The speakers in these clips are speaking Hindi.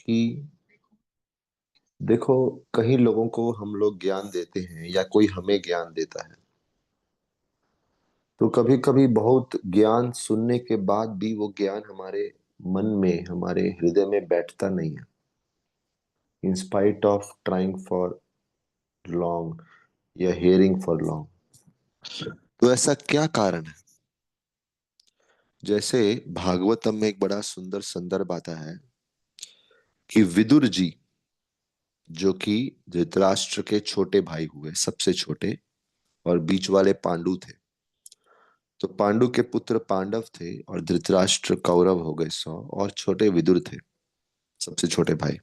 कि देखो, कहीं लोगों को हम लोग ज्ञान देते हैं या कोई हमें ज्ञान देता है, तो कभी कभी बहुत ज्ञान सुनने के बाद भी वो ज्ञान हमारे मन में, हमारे हृदय में बैठता नहीं है, in spite of trying for long या हियरिंग फॉर लॉन्ग। तो ऐसा क्या कारण है? जैसे भागवतम में एक बड़ा सुंदर संदर्भ आता है कि विदुर जी, जो कि धृतराष्ट्र के छोटे भाई हुए, सबसे छोटे, और बीच वाले पांडु थे। तो पांडु के पुत्र पांडव थे और धृतराष्ट्र कौरव हो गए 100, और छोटे विदुर थे, सबसे छोटे भाई।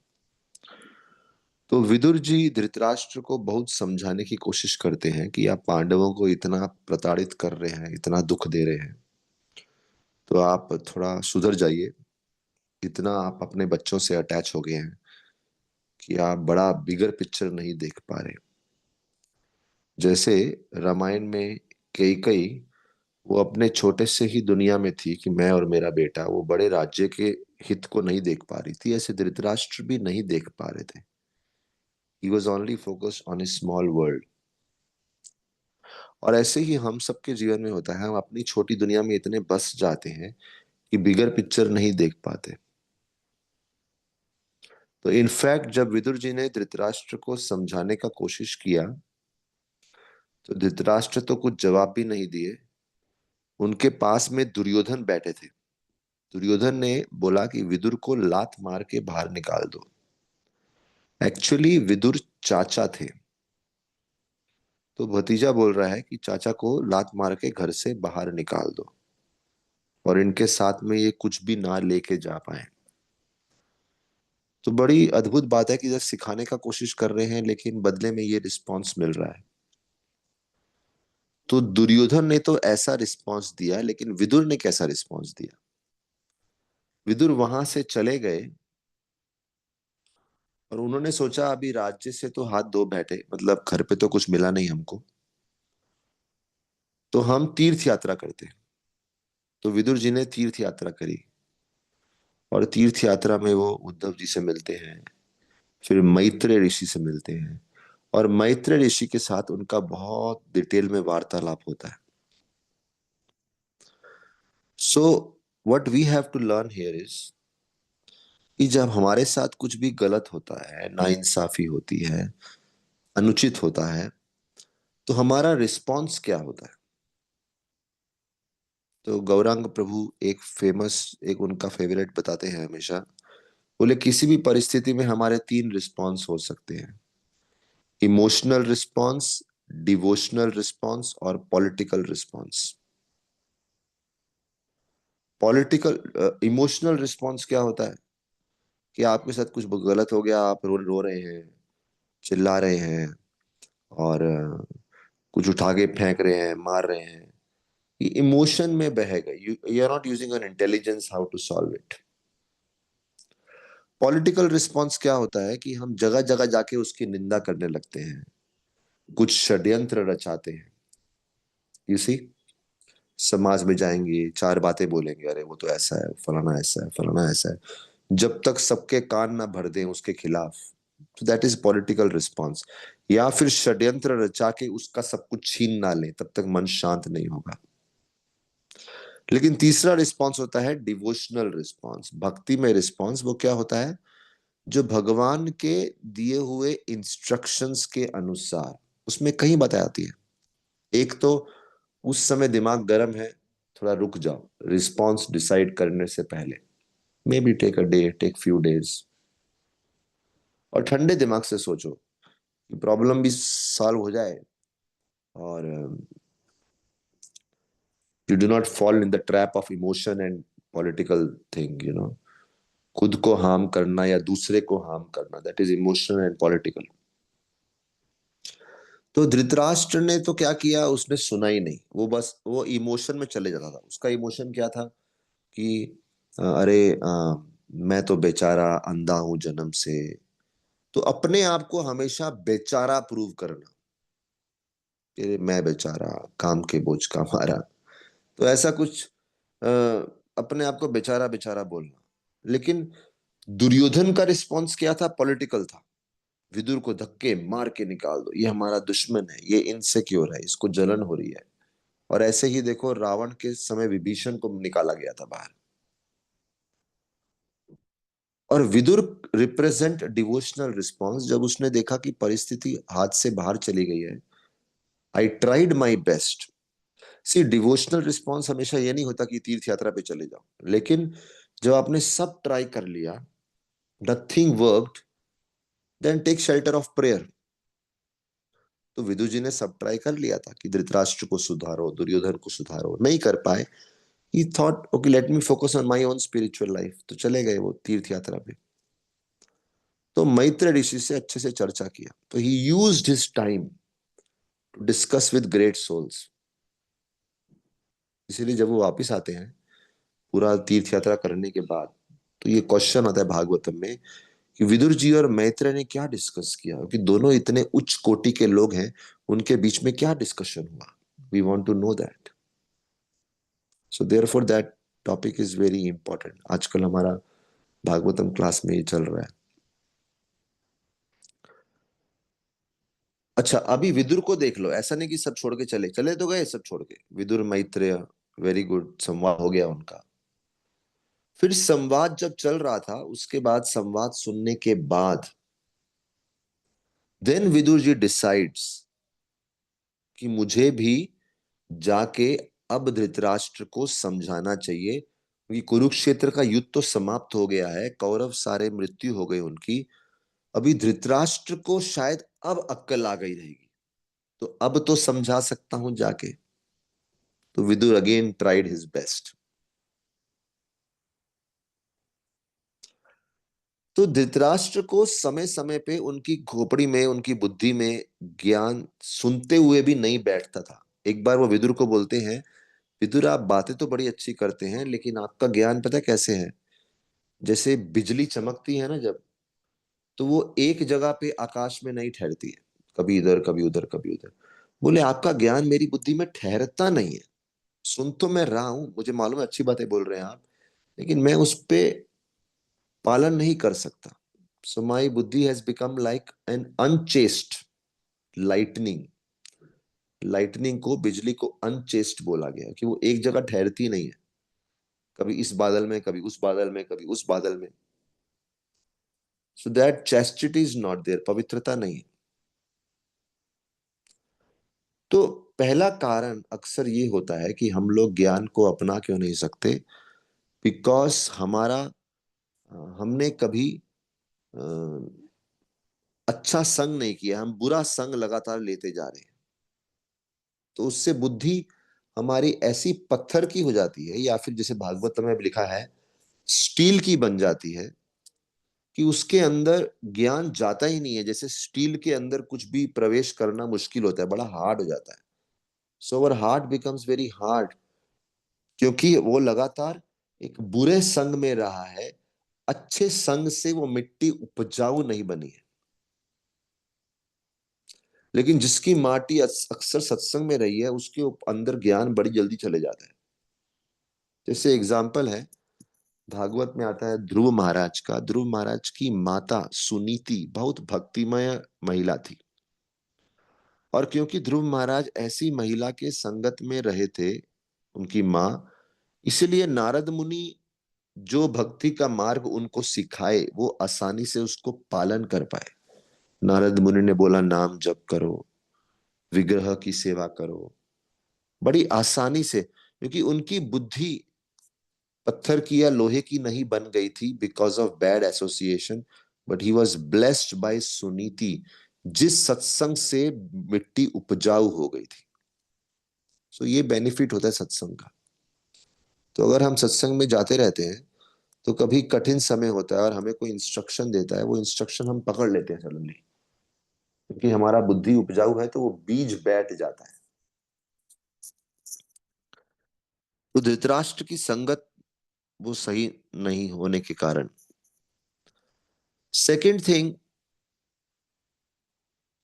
तो विदुर जी धृतराष्ट्र को बहुत समझाने की कोशिश करते हैं कि आप पांडवों को इतना प्रताड़ित कर रहे हैं, इतना दुख दे रहे हैं, तो आप थोड़ा सुधर जाइए। इतना आप अपने बच्चों से अटैच हो गए हैं कि आप बड़ा बिगर पिक्चर नहीं देख पा रहे। जैसे रामायण में कैकेयी, वो अपने छोटे से ही दुनिया में थी कि मैं और मेरा बेटा, वो बड़े राज्य के हित को नहीं देख पा रही थी, ऐसे धृतराष्ट्र भी नहीं देख पा रहे थे। He was only focused on A small world. और ऐसे ही हम सबके जीवन में होता है, हम अपनी छोटी दुनिया में इतने बस जाते हैं कि बिगर पिक्चर नहीं देख पाते। तो इनफैक्ट जब विदुर जी ने धृतराष्ट्र को समझाने का कोशिश किया, तो धृतराष्ट्र तो कुछ जवाब भी नहीं दिए। उनके पास में दुर्योधन बैठे थे। दुर्योधन ने बोला कि विदुर को लात मार के बाहर निकाल दो। एक्चुअली विदुर चाचा थे। तो भतीजा बोल रहा है कि चाचा को लात मार के घर से बाहर निकाल दो, और इनके साथ में ये कुछ भी ना लेके जा पाए। तो बड़ी अद्भुत बात है कि जब सिखाने का कोशिश कर रहे हैं, लेकिन बदले में ये रिस्पॉन्स मिल रहा है। तो दुर्योधन ने तो ऐसा रिस्पॉन्स दिया, लेकिन विदुर ने कैसा रिस्पॉन्स दिया? विदुर वहां से चले गए और उन्होंने सोचा अभी राज्य से तो हाथ धो बैठे, मतलब घर पे तो कुछ मिला नहीं हमको, तो हम तीर्थ यात्रा करते हैं। तो विदुर जी ने तीर्थ यात्रा करी, और तीर्थ यात्रा में वो उद्धव जी से मिलते हैं, फिर मैत्रेय ऋषि से मिलते हैं, और मैत्रेय ऋषि के साथ उनका बहुत डिटेल में वार्तालाप होता है। So what we have to learn here is कि जब हमारे साथ कुछ भी गलत होता है, नाइंसाफी होती है, अनुचित होता है, तो हमारा रिस्पॉन्स क्या होता है? तो गौरांग प्रभु एक फेमस, एक उनका फेवरेट बताते हैं हमेशा। बोले किसी भी परिस्थिति में हमारे 3 रिस्पॉन्स हो सकते हैं: इमोशनल रिस्पॉन्स, डिवोशनल रिस्पॉन्स और political response. Political emotional response क्या होता है कि आपके साथ कुछ गलत हो गया, आप रो रो रहे हैं, चिल्ला रहे हैं, और कुछ उठा के फेंक रहे हैं, मार रहे हैं। ये इमोशन में बह गए, you are not using an intelligence how to solve it. Political response क्या होता है कि हम जगह जगह जाके उसकी निंदा करने लगते हैं, कुछ षड्यंत्र रचाते हैं। यू सी, समाज में जाएंगे, 4 बातें बोलेंगे, अरे वो तो ऐसा है, फलाना ऐसा है, फलाना ऐसा है, जब तक सबके कान ना भर दें उसके खिलाफ। तो दैट इज पॉलिटिकल रिस्पॉन्स। या फिर षड्यंत्र रचा के उसका सब कुछ छीन ना लें, तब तक मन शांत नहीं होगा। लेकिन तीसरा रिस्पॉन्स होता है डिवोशनल रिस्पॉन्स, भक्ति में रिस्पॉन्स। वो क्या होता है? जो भगवान के दिए हुए इंस्ट्रक्शंस के अनुसार, उसमें कहीं बताई जाती है। एक तो उस समय दिमाग गर्म है, थोड़ा रुक जाओ रिस्पॉन्स डिसाइड करने से पहले, maybe take a day, take few days, और ठंडे दिमाग से सोचो कि प्रॉब्लम भी सॉल्व हो जाए, और you do not fall in the trap of emotion and political thing, खुद को हार्म करना या दूसरे को हार्म करना, that is emotional and political. तो धृतराष्ट्र ने तो क्या किया, उसने सुना ही नहीं, वो बस वो इमोशन में चले जाता था। उसका इमोशन क्या था कि अरे मैं तो बेचारा अंधा हूं जन्म से। तो अपने आप को हमेशा बेचारा प्रूव करना कि मैं बेचारा, काम के बोझ का मारा। तो ऐसा कुछ अपने आप को बेचारा बेचारा बोलना। लेकिन दुर्योधन का रिस्पॉन्स क्या था? पॉलिटिकल था। विदुर को धक्के मार के निकाल दो, ये हमारा दुश्मन है, ये इनसिक्योर है, इसको जलन हो रही है। और ऐसे ही देखो, रावण के समय विभीषण को निकाला गया था बाहर। और विदुर रिप्रेजेंट डिवोशनल रिस्पॉन्स। जब उसने देखा कि परिस्थिति हाथ से बाहर चली गई है, I tried my best. See, devotional response हमेशा ये नहीं होता कि तीर्थ यात्रा पे चले जाओ, लेकिन जब आपने सब ट्राई कर लिया, nothing worked, then take shelter of prayer. तो विदुर जी ने सब ट्राई कर लिया था कि धृतराष्ट्र को सुधारो, दुर्योधन को सुधारो, नहीं कर पाए। ही thought, okay let me focus on my own spiritual life. तो चले गए वो तीर्थ यात्रा पे। तो मैत्र ऋषि से अच्छे से चर्चा किया, तो he used his time to discuss with great souls. इसीलिए जब वो वापिस आते हैं पूरा तीर्थ यात्रा करने के बाद, तो ये क्वेश्चन आता है भागवतम में कि विदुर जी और मैत्रेय ने क्या डिस्कस किया, क्योंकि दोनों इतने उच्च कोटि के लोग हैं, उनके बीच में क्या डिस्कशन हुआ। We want to know that. So therefore that topic is very important. आजकल हमारा भागवतम क्लास में ये चल रहा है। अच्छा, अभी विदुर को देख लो, ऐसा नहीं कि सब छोड़ के चले चले, तो गए सब छोड़ के। विदुर मैत्रेय, वेरी गुड, संवाद हो गया उनका। फिर संवाद जब चल रहा था, उसके बाद संवाद सुनने के बाद देन विदुर जी डिसाइड्स कि मुझे भी जाके अब धृतराष्ट्र को समझाना चाहिए, क्योंकि कुरुक्षेत्र का युद्ध तो समाप्त हो गया है, कौरव सारे मृत्यु हो गई उनकी। अभी धृतराष्ट्र को शायद अब अक्ल आ गई रहेगी, तो अब तो समझा सकता हूं जाके। तो Vidur again tried his best. तो धृतराष्ट्र को समय समय पे उनकी खोपड़ी में, उनकी बुद्धि में ज्ञान सुनते हुए भी नहीं बैठता था। एक बार वो विदुर को बोलते हैं, विदुर आप बातें तो बड़ी अच्छी करते हैं, लेकिन आपका ज्ञान पता है कैसे है? जैसे बिजली चमकती है ना जब, तो वो एक जगह पे आकाश में नहीं ठहरती है, कभी इधर कभी उधर कभी उधर। बोले आपका ज्ञान मेरी बुद्धि में ठहरता नहीं है। सुन तो मैं रहा हूं, मुझे मालूम है अच्छी बातें बोल रहे हैं आप, लेकिन मैं उस पे पालन नहीं कर सकता। सो माई बुद्धि has become like an unchaste lightning. Lightning को, बिजली को अनचेस्ट बोला गया कि वो एक जगह ठहरती नहीं है, कभी इस बादल में, कभी उस बादल में, कभी उस बादल में। So that chastity is not there, पवित्रता नहीं। तो पहला कारण अक्सर ये होता है कि हम लोग ज्ञान को अपना क्यों नहीं सकते, बिकॉज हमारा हमने कभी अ, अच्छा संग नहीं किया, हम बुरा संग लगातार लेते जा रहे हैं। तो उससे बुद्धि हमारी ऐसी पत्थर की हो जाती है, या फिर जैसे भागवत में लिखा है स्टील की बन जाती है, कि उसके अंदर ज्ञान जाता ही नहीं है। जैसे स्टील के अंदर कुछ भी प्रवेश करना मुश्किल होता है, बड़ा हार्ड हो जाता है। So our heart becomes very hard, क्योंकि वो लगातार एक बुरे संग में रहा है। अच्छे संग से वो मिट्टी उपजाऊ नहीं बनी है। लेकिन जिसकी माटी अक्सर सत्संग में रही है, उसके अंदर ज्ञान बड़ी जल्दी चले जाता है। जैसे एग्जाम्पल है, भागवत में आता है ध्रुव महाराज का। ध्रुव महाराज की माता सुनीति बहुत भक्तिमय महिला थी, और क्योंकि ध्रुव महाराज ऐसी महिला के संगत में रहे थे, उनकी माँ, इसलिए नारद मुनि जो भक्ति का मार्ग उनको सिखाए, वो आसानी से उसको पालन कर पाए। नारद मुनि ने बोला नाम जप करो, विग्रह की सेवा करो, बड़ी आसानी से, क्योंकि उनकी बुद्धि पत्थर की या लोहे की नहीं बन गई थी because of bad association, but he was blessed by Suniti, जिस सत्संग से मिट्टी उपजाऊ हो गई थी। सो ये बेनिफिट होता है सत्संग का। तो अगर हम सत्संग में जाते रहते हैं, तो कभी कठिन समय होता है और हमें कोई इंस्ट्रक्शन देता है, वो इंस्ट्रक्शन हम पकड़ लेते हैं सडनली, क्योंकि हमारा बुद्धि उपजाऊ है, तो वो बीज बैठ जाता है। तो धृतराष्ट्र की संगत वो सही नहीं होने के कारण। सेकंड थिंग,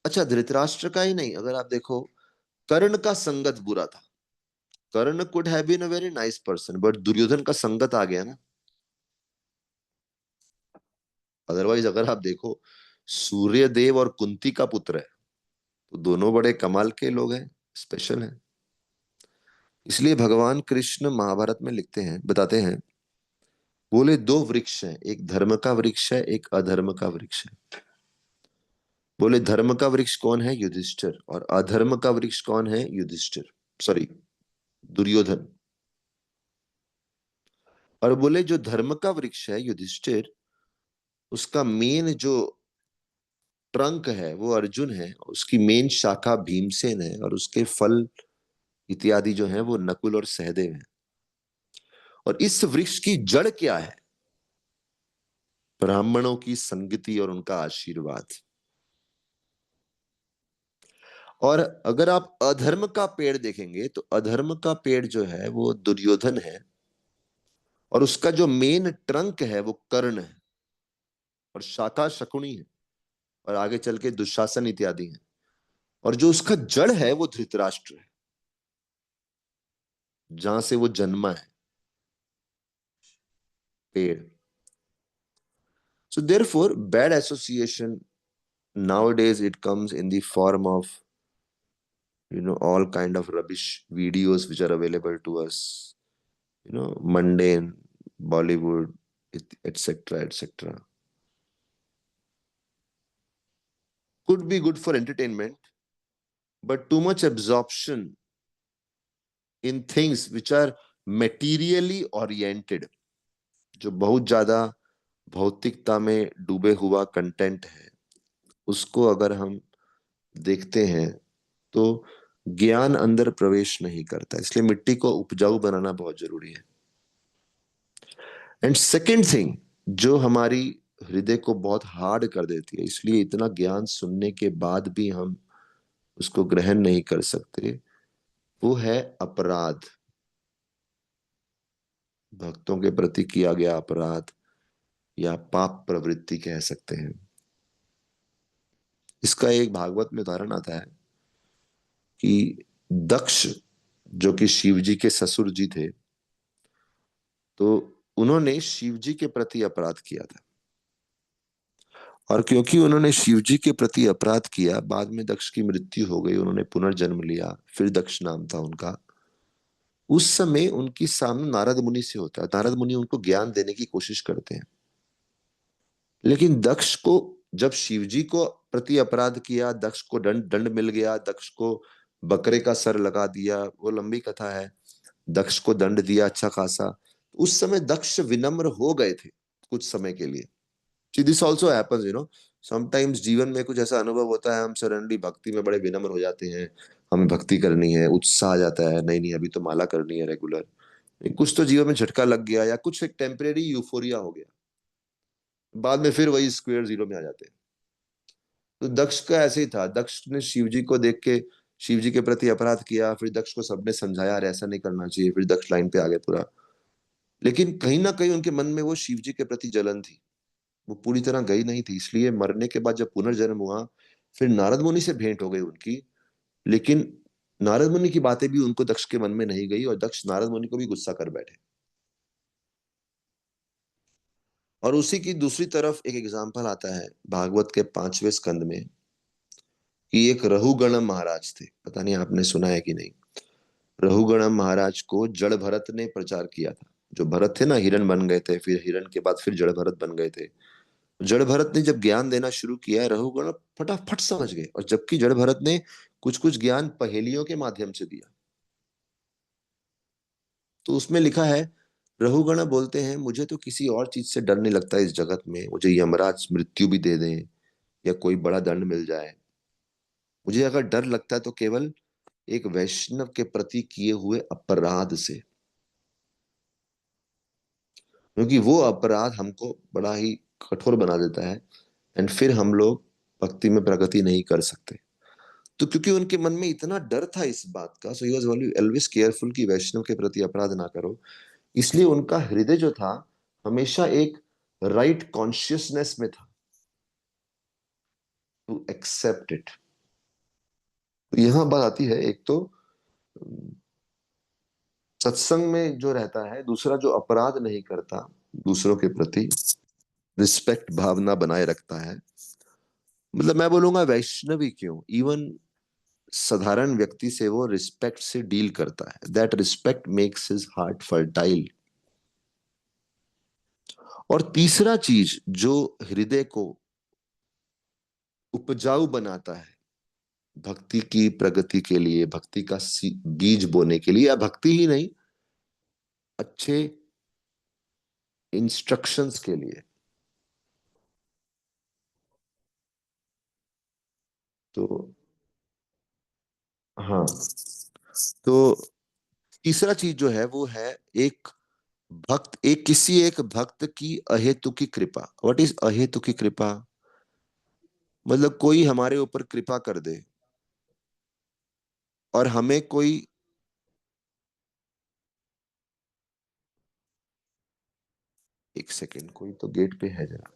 अच्छा धृतराष्ट्र का ही नहीं, अगर आप देखो कर्ण का संगत बुरा था। Karna could have been a very nice person, but Duryodhan का संगत आ गया ना। अदरवाइज अगर आप देखो, सूर्यदेव और कुंती का पुत्र है, तो दोनों बड़े कमाल के लोग हैं, स्पेशल हैं। इसलिए भगवान कृष्ण महाभारत में लिखते हैं, बताते हैं, बोले दो वृक्ष हैं, एक धर्म का वृक्ष है, एक अधर्म का वृक्ष है। बोले धर्म का वृक्ष कौन है? युधिष्ठिर। और अधर्म का वृक्ष कौन है? युधिष्ठिर, सॉरी, दुर्योधन। और बोले जो धर्म का वृक्ष है युधिष्ठिर, उसका मेन जो ट्रंक है वो अर्जुन है, उसकी मेन शाखा भीमसेन है, और उसके फल इत्यादि जो है वो नकुल और सहदेव है। और इस वृक्ष की जड़ क्या है? ब्राह्मणों की संगति और उनका आशीर्वाद। और अगर आप अधर्म का पेड़ देखेंगे तो अधर्म का पेड़ जो है वो दुर्योधन है, और उसका जो मेन ट्रंक है वो कर्ण है, और शाखा शकुनी है, और आगे चल के दुशासन इत्यादि है। और जो उसका जड़ है वो धृतराष्ट्र है, जहां से वो जन्मा है, पेड़। So therefore, bad association nowadays it comes in the form of all kind of rubbish videos which are available to us, mundane, Bollywood, etc., etc. Could be good for entertainment, but too much absorption in things which are materially oriented, जो बहुत ज्यादा भौतिकता में डूबे हुआ कंटेंट है, उसको अगर हम देखते हैं तो ज्ञान अंदर प्रवेश नहीं करता। इसलिए मिट्टी को उपजाऊ बनाना बहुत जरूरी है। एंड सेकेंड थिंग, जो हमारी हृदय को बहुत हार्ड कर देती है, इसलिए इतना ज्ञान सुनने के बाद भी हम उसको ग्रहण नहीं कर सकते, वो है अपराध। भक्तों के प्रति किया गया अपराध या पाप प्रवृत्ति कह सकते हैं। इसका एक भागवत में उदाहरण आता है कि दक्ष, जो कि शिव जी के ससुर जी थे, तो उन्होंने शिव जी के प्रति अपराध किया था। और क्योंकि उन्होंने शिव जी के प्रति अपराध किया, बाद में दक्ष की मृत्यु हो गई, उन्होंने पुनर्जन्म लिया, फिर दक्ष नाम था उनका। उस समय उनकी सामने नारद मुनि से होता है। नारद मुनि उनको ज्ञान देने की कोशिश करते हैं, लेकिन दक्ष को, जब शिव जी को प्रति अपराध किया, दक्ष को दंड दंड मिल गया, दक्ष को बकरे का सर लगा दिया, वो लंबी कथा है। दक्ष को दंड दिया अच्छा खासा। उस समय दक्ष विनम्र हो गए थे कुछ समय के लिए। दिस ऑल्सो हैपेंस, समटाइम्स जीवन में कुछ ऐसा अनुभव होता है, हम सडनली भक्ति में बड़े विनम्र हो जाते हैं, हमें भक्ति करनी है, उत्साह आ जाता है, नहीं नहीं अभी तो माला करनी है रेगुलर। कुछ तो जीवन में झटका लग गया, या कुछ एक टेम्परेरी यूफोरिया हो गया, बाद में फिर वही स्क्वायर जीरो में आ जाते हैं। तो दक्ष का ऐसे ही था। दक्ष ने शिव जी को देख के शिव जी के प्रति अपराध किया, फिर दक्ष को सबने समझाया अरे ऐसा नहीं करना चाहिए, फिर दक्ष लाइन पे आ गए पूरा। लेकिन कहीं ना कहीं उनके मन में वो शिव जी के प्रति जलन थी, वो पूरी तरह गई नहीं थी। इसलिए मरने के बाद जब पुनर्जन्म हुआ, फिर नारद मुनि से भेंट हो गई उनकी। लेकिन नारद मुनि की बातें भी उनको दक्ष के मन में नहीं गई, और दक्ष नारद मुनि को भी गुस्सा कर बैठे। और उसी की दूसरी तरफ एक एग्जाम्पल आता है भागवत के 5वें स्कंद में, कि एक रहुगणम महाराज थे। पता नहीं आपने सुना है कि नहीं। रहुगणम महाराज को जड़ भरत ने प्रचार किया था। जो भरत थे ना, हिरण बन गए थे, फिर हिरण के बाद फिर जड़ भरत बन गए थे। जड़ भरत ने जब ज्ञान देना शुरू किया, रहुगण फटाफट समझ गए। और जबकि जड़ भरत ने कुछ कुछ ज्ञान पहेलियों के माध्यम से दिया। तो उसमें लिखा है, रहुगण बोलते हैं मुझे तो किसी और चीज से डर नहीं लगता इस जगत में, मुझे यमराज मृत्यु भी दे दें या कोई बड़ा दंड मिल जाए, मुझे अगर डर लगता है तो केवल एक वैष्णव के प्रति किए हुए अपराध से। क्योंकि वो अपराध हमको बड़ा ही कठोर बना देता है, एंड फिर हम लोग भक्ति में प्रगति नहीं कर सकते। तो क्योंकि उनके मन में इतना डर था इस बात का, सो ही वाज ऑलवेज केयरफुल कि वैष्णव के प्रति अपराध ना करो। इसलिए उनका हृदय जो था हमेशा एक राइट कॉन्शियसनेस में था, टू एक्सेप्ट इट। तो यहां बात आती है, एक तो सत्संग में जो रहता है, दूसरा जो अपराध नहीं करता दूसरों के प्रति, रिस्पेक्ट भावना बनाए रखता है। मतलब मैं बोलूंगा वैष्णवी क्यों, इवन साधारण व्यक्ति से वो रिस्पेक्ट से डील करता है। That respect makes his heart fertile. और तीसरा चीज जो हृदय को उपजाऊ बनाता है भक्ति की प्रगति के लिए, भक्ति का बीज बोने के लिए, या भक्ति ही नहीं, अच्छे इंस्ट्रक्शंस के लिए, तो हाँ, तो तीसरा चीज जो है वो है एक भक्त, एक किसी एक भक्त की अहेतु की कृपा। व्हाट इज अहेतु की कृपा? मतलब कोई हमारे ऊपर कृपा कर दे और हमें कोई, एक सेकेंड, कोई तो गेट पे है जरा।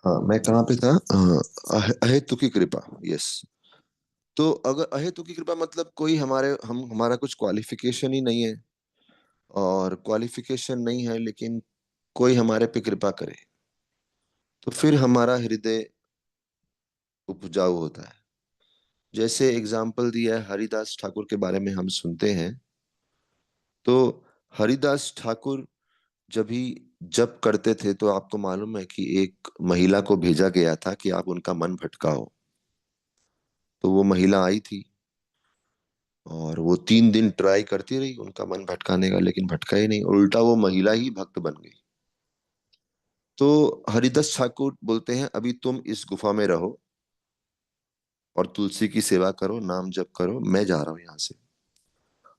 हाँ, मैं कहाँ पे था? अहेतु की कृपा, यस। तो अगर अहेतु की कृपा मतलब कोई हमारे, हम हमारा कुछ क्वालिफिकेशन ही नहीं है, और क्वालिफिकेशन नहीं है लेकिन कोई हमारे पे कृपा करे, तो फिर हमारा हृदय उपजाऊ होता है। जैसे एग्जाम्पल दिया है हरिदास ठाकुर के बारे में हम सुनते हैं, तो हरिदास ठाकुर जब भी जप करते थे तो आपको मालूम है कि एक महिला को भेजा गया था कि आप उनका मन भटकाओ। तो वो महिला आई थी और वो 3 दिन ट्राई करती रही उनका मन भटकाने का, लेकिन भटका ही नहीं, उल्टा वो महिला ही भक्त बन गई। तो हरिदास ठाकुर बोलते हैं अभी तुम इस गुफा में रहो और तुलसी की सेवा करो, नाम जप करो, मैं जा रहा हूं यहाँ से।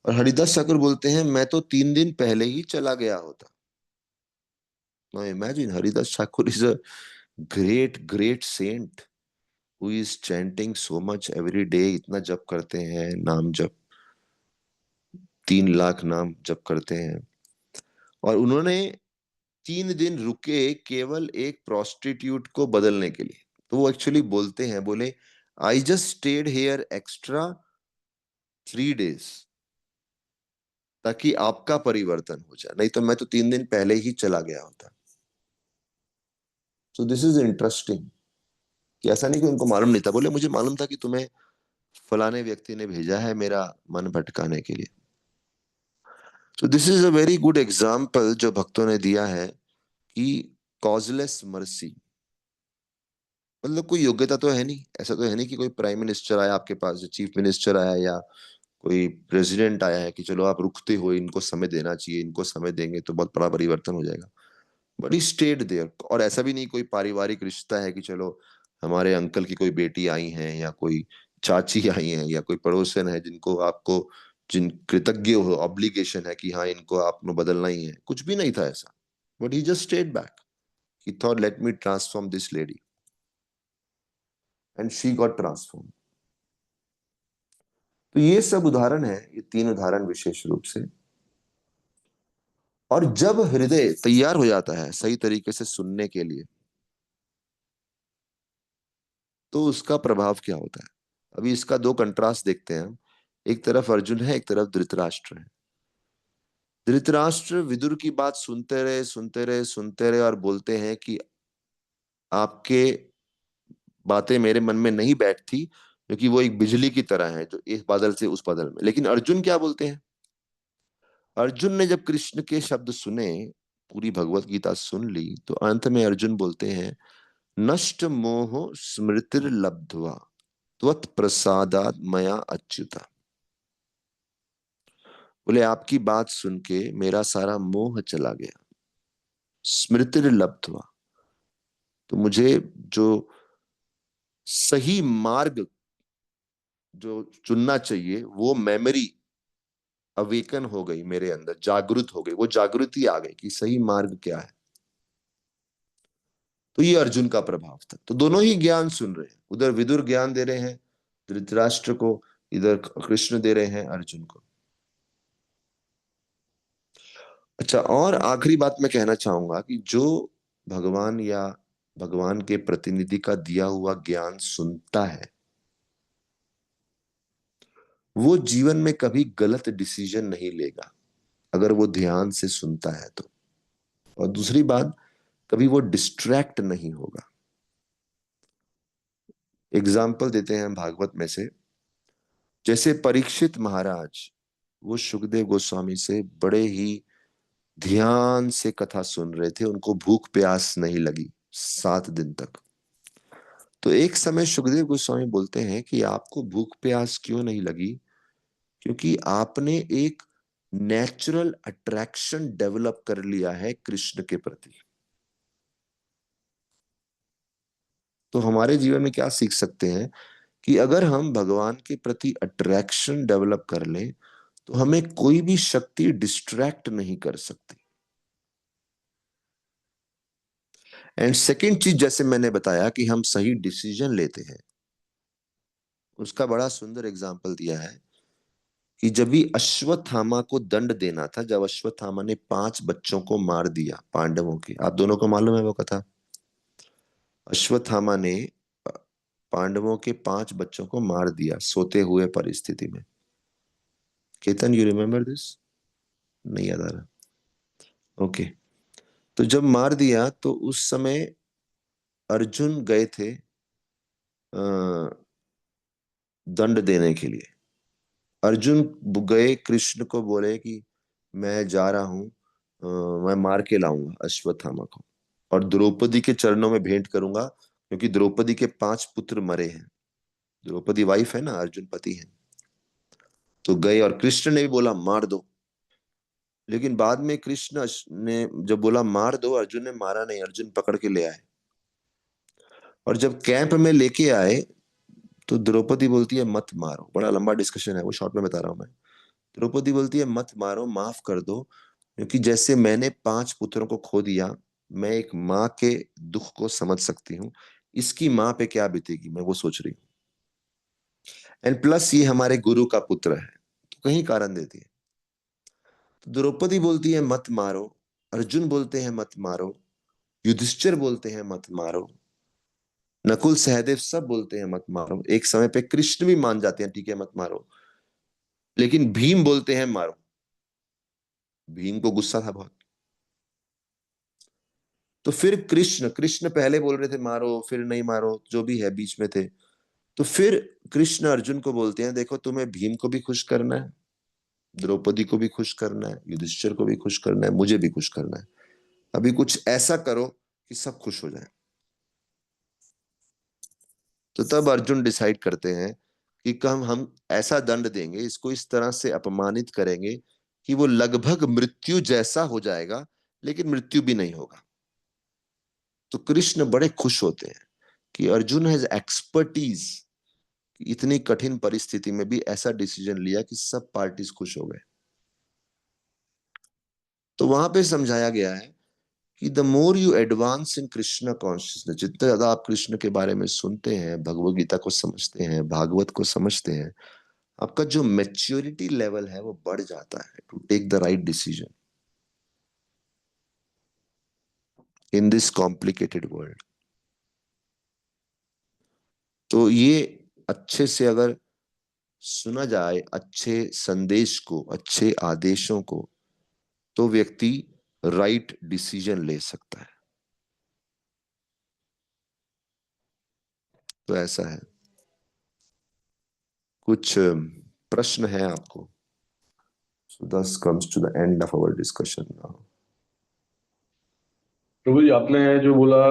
और हरिदास ठाकुर बोलते हैं मैं तो 3 दिन पहले ही चला गया होता। Now imagine, Haridas Thakur is a great great saint who is chanting so much every day, इतना जप करते हैं, नाम जप, 3 लाख नाम जप करते हैं। और उन्होंने 3 दिन रुके केवल एक प्रोस्टिट्यूट को बदलने के लिए। तो वो एक्चुअली बोलते हैं, बोले I just stayed here extra 3 days, ताकि आपका परिवर्तन हो जाए, नहीं तो मैं तो 3 दिन पहले ही चला गया होता। सो दिस इज इंटरेस्टिंग कि ऐसा नहीं कि उनको मालूम नहीं था, बोले मुझे मालूम था कि तुम्हें फलाने व्यक्ति ने भेजा है मेरा मन भटकाने के लिए। तो this is a very good example जो भक्तों ने दिया है कि कॉजलेस मर्सी, मतलब कोई योग्यता तो है नहीं, ऐसा तो है नहीं कि कोई प्राइम मिनिस्टर आया आपके पास, चीफ मिनिस्टर आया, या कोई प्रेसिडेंट आया है कि चलो आप रुकते हो, इनको समय देना चाहिए, इनको समय देंगे तो बहुत बड़ा परिवर्तन हो जाएगा। But he stayed there. और ऐसा भी नहीं कोई पारिवारिक रिश्ता है कि चलो हमारे अंकल की कोई बेटी आई है, या कोई चाची आई है, या कोई पड़ोसन है जिनको आपको, जिन कृतज्ञ हो, ऑब्लिगेशन है कि हाँ इनको आपने बदलना ही है, कुछ भी नहीं था ऐसा। But he just stayed back, he thought let me transform this lady, and she got transform. तो ये सब उदाहरण है, ये 3 उदाहरण विशेष रूप से। और जब हृदय तैयार हो जाता है सही तरीके से सुनने के लिए, तो उसका प्रभाव क्या होता है? अभी इसका 2 कंट्रास्ट देखते हैं हम। एक तरफ अर्जुन है, एक तरफ धृतराष्ट्र है। धृतराष्ट्र विदुर की बात सुनते रहे, सुनते रहे, सुनते रहे, और बोलते हैं कि आपके बातें मेरे मन में नहीं बैठती, क्योंकि वो एक बिजली की तरह है जो इस बादल से उस बादल में। लेकिन अर्जुन क्या बोलते हैं? अर्जुन ने जब कृष्ण के शब्द सुने, पूरी भगवत गीता सुन ली, तो अंत में अर्जुन बोलते हैं नष्ट मोह स्मृतिर्लब्ध्वा त्वत् प्रसादात मया अच्युता। बोले आपकी बात सुन के मेरा सारा मोह चला गया, स्मृतिर्लब्ध्वा, तो मुझे जो सही मार्ग जो चुनना चाहिए, वो मेमोरी अवेकन हो गई मेरे अंदर, जागृत हो गई, वो जागृति आ गई कि सही मार्ग क्या है। तो ये अर्जुन का प्रभाव था। तो दोनों ही ज्ञान सुन रहे हैं, उधर विदुर ज्ञान दे रहे हैं धृतराष्ट्र को, इधर कृष्ण दे रहे हैं अर्जुन को। अच्छा, और आखिरी बात मैं कहना चाहूंगा कि जो भगवान या भगवान के प्रतिनिधि का दिया हुआ ज्ञान सुनता है, वो जीवन में कभी गलत डिसीजन नहीं लेगा, अगर वो ध्यान से सुनता है तो। और दूसरी बात, कभी वो डिस्ट्रैक्ट नहीं होगा। एग्जाम्पल देते हैं हम भागवत में से। जैसे परीक्षित महाराज, वो सुखदेव गोस्वामी से बड़े ही ध्यान से कथा सुन रहे थे, उनको भूख प्यास नहीं लगी 7 दिन तक। तो एक समय सुखदेव गोस्वामी बोलते हैं कि आपको भूख प्यास क्यों नहीं लगी? क्योंकि आपने एक नेचुरल अट्रैक्शन डेवलप कर लिया है कृष्ण के प्रति। तो हमारे जीवन में क्या सीख सकते हैं कि अगर हम भगवान के प्रति अट्रैक्शन डेवलप कर लें, तो हमें कोई भी शक्ति डिस्ट्रैक्ट नहीं कर सकती। एंड सेकेंड चीज, जैसे मैंने बताया कि हम सही डिसीजन लेते हैं, उसका बड़ा सुंदर एग्जाम्पल दिया है कि जब भी अश्वत्थामा को दंड देना था, जब अश्वत्थामा ने 5 बच्चों को मार दिया पांडवों के, आप दोनों को मालूम है वो कथा। अश्वत्थामा ने पांडवों के 5 बच्चों को मार दिया सोते हुए परिस्थिति में। Ketan, you remember this? नहीं याद आ रहा? ओके। तो जब मार दिया तो उस समय अर्जुन गए थे दंड देने के लिए। अर्जुन गए, कृष्ण को बोले कि मैं जा रहा हूं, मैं मार के लाऊंगा अश्वत्थामा को, और द्रौपदी के चरणों में भेंट करूंगा, क्योंकि द्रौपदी के 5 पुत्र मरे हैं। द्रौपदी वाइफ है ना, अर्जुन पति है। तो गए और कृष्ण ने भी बोला मार दो। लेकिन बाद में कृष्ण ने जब बोला मार दो, अर्जुन ने मारा नहीं, अर्जुन पकड़ के ले आए। और जब कैंप में लेके आए, तो द्रौपदी बोलती है मत मारो। बड़ा लंबा डिस्कशन है, वो शॉर्ट में बता रहा हूं मैं। द्रौपदी बोलती है मत मारो, माफ कर दो, क्योंकि जैसे मैंने 5 पुत्रों को खो दिया, मैं एक माँ के दुख को समझ सकती हूँ, इसकी माँ पे क्या बीतेगी, मैं वो सोच रही हूँ। एंड प्लस ये हमारे गुरु का पुत्र है, तो कहीं कारण देती है। तो द्रौपदी बोलती है मत मारो, अर्जुन बोलते हैं मत मारो, युधिष्ठिर बोलते हैं मत मारो, नकुल सहदेव सब बोलते हैं मत मारो। एक समय पे कृष्ण भी मान जाते हैं ठीक है मत मारो, लेकिन भीम बोलते हैं मारो। भीम को गुस्सा था बहुत। तो फिर कृष्ण कृष्ण पहले बोल रहे थे मारो, फिर नहीं मारो, जो भी है बीच में थे। तो फिर कृष्ण अर्जुन को बोलते हैं देखो, तुम्हें भीम को भी खुश करना है, द्रौपदी को भी खुश करना है, युधिष्ठिर को भी खुश करना है, मुझे भी खुश करना है। अभी कुछ ऐसा करो कि सब खुश हो जाए। तो तब अर्जुन डिसाइड करते हैं कि कम हम ऐसा दंड देंगे, इसको इस तरह से अपमानित करेंगे कि वो लगभग मृत्यु जैसा हो जाएगा, लेकिन मृत्यु भी नहीं होगा। तो कृष्ण बड़े खुश होते हैं कि अर्जुन हैज एक्सपर्टीज, इतनी कठिन परिस्थिति में भी ऐसा डिसीजन लिया कि सब पार्टीज खुश हो गए। तो वहां पे समझाया गया है कि the more you advance in Krishna consciousness, जितना ज्यादा आप कृष्ण के बारे में सुनते हैं, भगवत गीता को समझते हैं, भागवत को समझते हैं, आपका जो मेच्योरिटी लेवल है वो बढ़ जाता है to take the right decision in this complicated world. तो ये अच्छे से अगर सुना जाए, अच्छे संदेश को, अच्छे आदेशों को, तो व्यक्ति राइट डिसीजन ले सकता है। तो ऐसा है। कुछ प्रश्न है आपको? So thus comes to the end of our discussion now. प्रभु जी, आपने जो बोला